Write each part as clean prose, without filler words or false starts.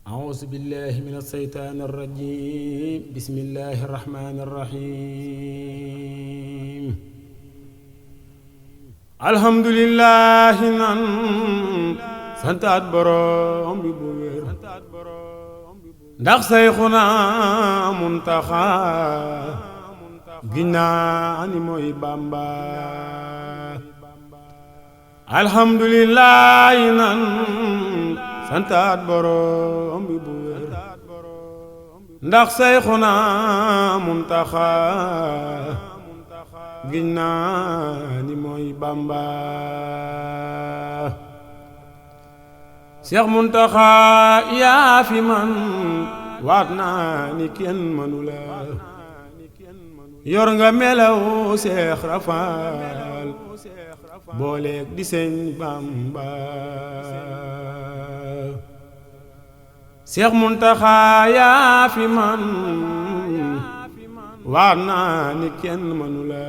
أعوذ بالله من الشيطان الرجيم بسم الله الرحمن الرحيم الحمد لله nan santaat Boroom bi bu wér ndax Seyxuna Muntaxa ginnaa ni mooy Bàmba alhamdulillah nan santaat Boroom bi bu wér ndax Seyxuna Muntaxa ginnaa ni mooy Bàmba Seex Muntaxa yaa fi man waat naa ni kenn mënu la yor nga melaw Seex Rafaal booleeg di Sëñ Bàmba Seex Muntaxa yaa fi man waat naa ni kenn mënu la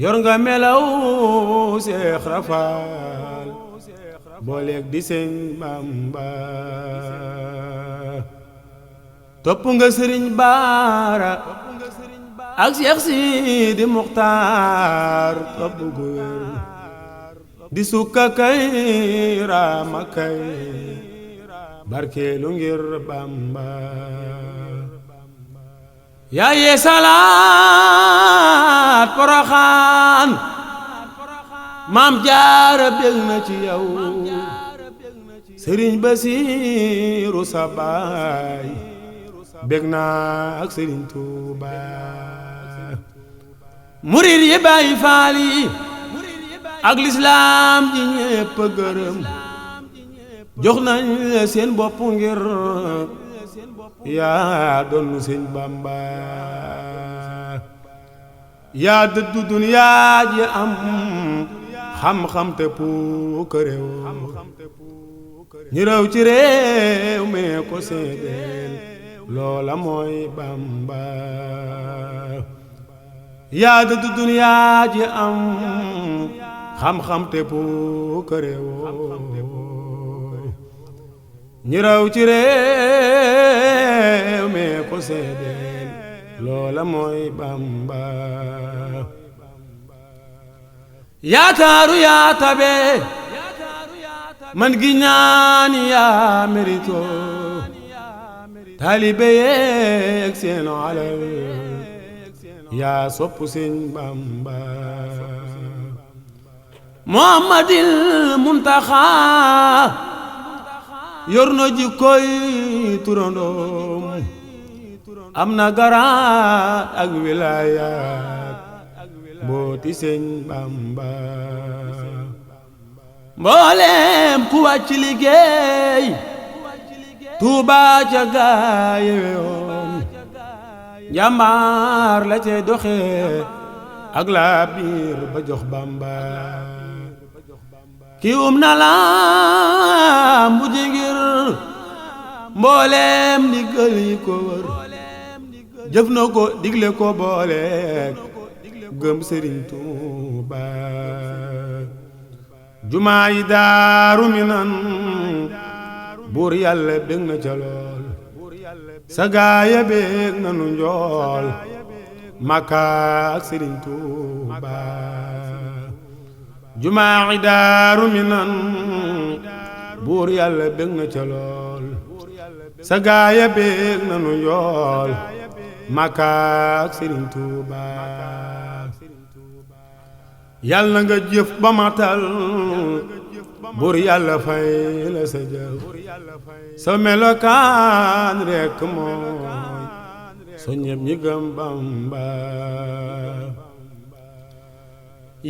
yor nga melaw Seex Rafaal booleeg di Sëñ Bàmba topp nga Sëriñ Baara ak Seex Sidi Muxtaar topp gu wér di sukka kay raama kay barkeelu ngir Bàmba yaa yee salaat Poroxaan Maam Jaara bég na ci yow Sëriñ Basiiru sa baay bég naa ak Sëriñ Tuuba murid yi Baay Faal yi ak lislaam ji ñépp a gërëm jox nañ la seen bopp ngir yaa doon Sëñ Bàmba yaa dëddu duniyaa ji am xam-xam te puukarew ñi raw ci réew mi ko seedeel loola mooy Bàmba yaa dëddu duniyaa ji am xam-xam te puukarew ñi raw ci réew mi ko seedeel loola mooy Bàmba yaa taaru yaa tabe man gi ñaani yaa mérito taalibe yeeg seen alal yaa soppu Sëñ Bàmba Muhammadil Muntaxa yor na jikkoy turandoom am na garaat ak wilaayaat mbooti Sëñ Bàmba mbooleem ku wàcc liggéey Tuuba ca gaaye yoon njàmbaar la cay doxe ak laa biir ba jox Bàmba ki na la mbu jingir mbooleem ndigal yi ko wër jëf na ko digle ko booleek gëm Sëriñ Tuuba jumaa yi Daaru Minan buur yàlla bég na ca lool sa gaaya bég na nu njool Makka ak Sëriñ Tuuba jumaa yi Daaru Minan buur yàlla bég na ca lool sa gaaya bég na nu njool Makka ak Sëriñ Tuuba yàlla nga jëf ba matal buur yàlla fay la sa jëf sa melokaan rekk mooy so ñépp ñi gëm Bàmba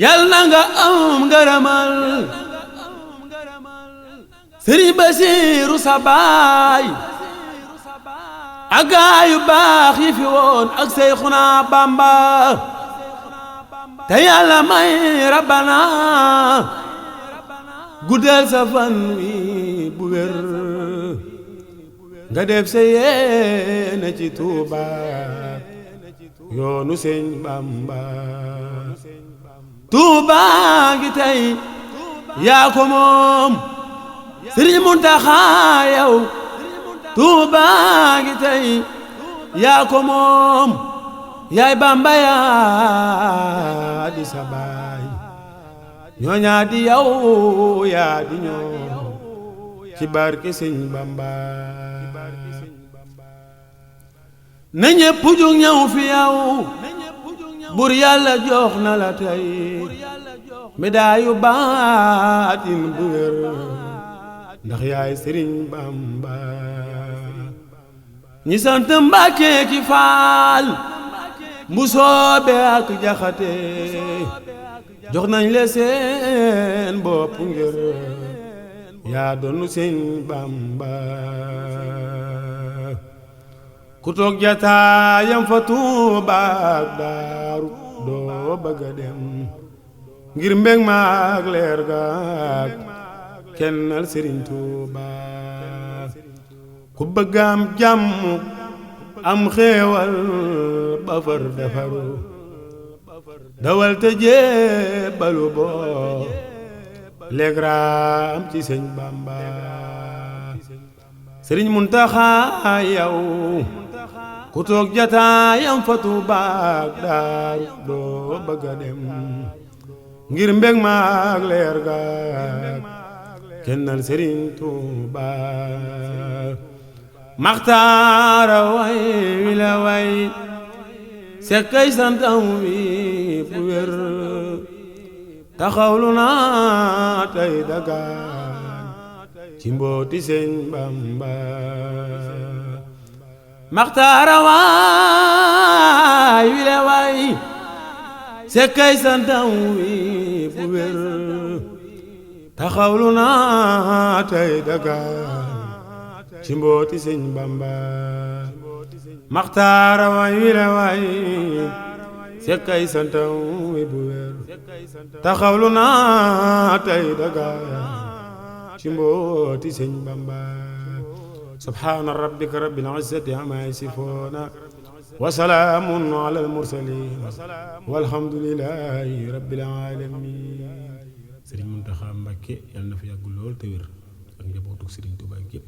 yàlla nga am ngërëmal Sëriñ Basiiru sa baay ak gaayu baax yi fi woon ak Seyxuna Bàmba te yàlla may Rabbana guddal sa fan wi bu wér nga def sa yéene ci Tuuba yoonu Sëñ Bàmba Tuuba ngi tey yaa ko moom Sëriñ Muntaxa yow Tuuba gi tey yaa ko moom yaay Bamba yaa di sa baay ñooñaa di yow yaa di ñoo ci barke Sëñ Bamba na ñépp jug ñëw fi yow bur yàlla jox na la tey medaayu baatin bu wér ndax yaay Sëriñ Bamba ñi sant Mbàkke ki Faal Mbusoobe ak Jaxate jox nañ le seen bopp ngir yaa doonu Sëñ Bamba ku toog jataayam fa Tuuba ak Daaru doo bëgg a dem ngir mbég maak leer gaak kennal Sëriñ Tuuba ku bëgg am jàmm am xéewal ba far defaru dawal te jébbalu boo leeg raam ci Sëñ Bamba Sëriñ Muntaxa yow ku toog jataayam fa Tuuba ak Daaru doo bëgg a dem ngir mbég maak leer gaak kennal Sëriñ Tuuba Maxtaara way wi la way sekkay santam wi bu wér taxawlu naa tey dagaan ci mbooti Sëñ Bamba Maxtaara way wi la way sekkay santam wi bu wér taxawlu naa tey dagaan ci mbooti Sëñ Bamba Maxtaara way wi la way sekkay santam wi bu wér taxawlu naa tey dagaan ci mbooti Sëñ Bamba subhaana rabbika rabbil izzati ammaa yasifuuna wa salaamun alal mursaliin walhamdulillaahi rabbil aalamiin Sëriñ Muntaxa Mbàkke yàlla na fa yàgg lool te wér ak njabootu Sëriñ Tuubaa gépp